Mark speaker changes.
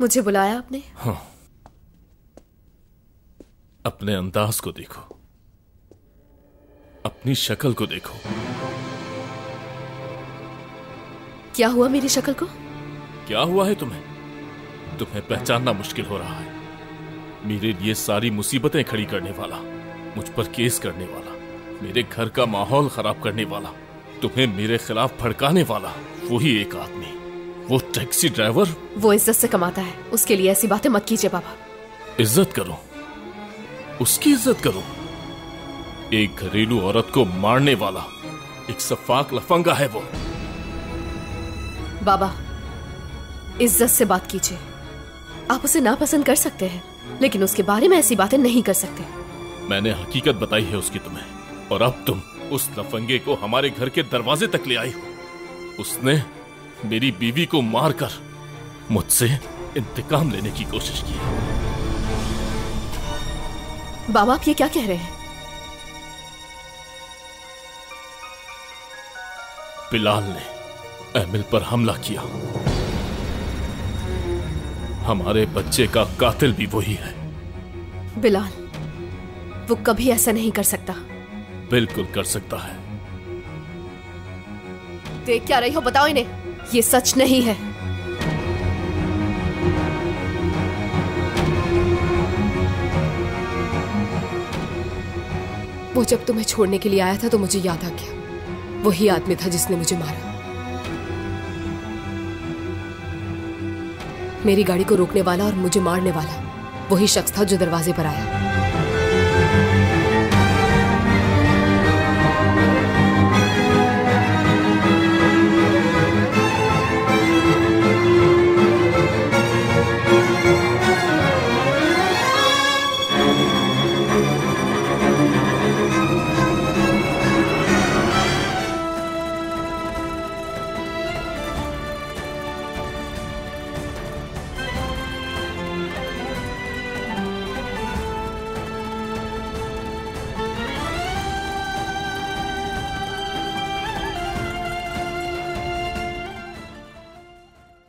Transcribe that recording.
Speaker 1: मुझे बुलाया आपने?
Speaker 2: हाँ। अपने अंदाज को देखो, अपनी शक्ल को देखो।
Speaker 1: क्या हुआ मेरी शक्ल को?
Speaker 2: क्या हुआ है तुम्हें? तुम्हें पहचानना मुश्किल हो रहा है। मेरे लिए सारी मुसीबतें खड़ी करने वाला, मुझ पर केस करने वाला, मेरे घर का माहौल खराब करने वाला, तुम्हें मेरे खिलाफ भड़काने वाला, वही एक आदमी, वो टैक्सी ड्राइवर।
Speaker 1: वो इज्जत से कमाता है, उसके लिए ऐसी बातें मत कीजिए बाबा।
Speaker 2: इज्जत करो, उसकी इज्जत करो। एक घरेलू औरत को मारने वाला एक सफाक लफंगा है वो।
Speaker 1: बाबा, इज्जत से बात कीजिए। आप उसे नापसंद कर सकते हैं, लेकिन उसके बारे में ऐसी बातें नहीं कर सकते।
Speaker 2: मैंने हकीकत बताई है उसकी तुम्हें, और अब तुम उस लफंगे को हमारे घर के दरवाजे तक ले आई हो। उसने मेरी बीवी को मारकर मुझसे इंतकाम लेने की कोशिश की।
Speaker 1: बाबा, आप ये क्या कह रहे हैं?
Speaker 2: बिलाल ने एमिल पर हमला किया। हमारे बच्चे का कातिल भी वही है।
Speaker 1: बिलाल, वो कभी ऐसा नहीं कर सकता।
Speaker 2: बिल्कुल कर सकता है।
Speaker 1: देख क्या रही हो? बताओ इन्हें, ये सच नहीं है। वो जब तुम्हें छोड़ने के लिए आया था तो मुझे याद आ गया, वही आदमी था जिसने मुझे मारा। मेरी गाड़ी को रोकने वाला और मुझे मारने वाला वही शख्स था जो दरवाजे पर आया।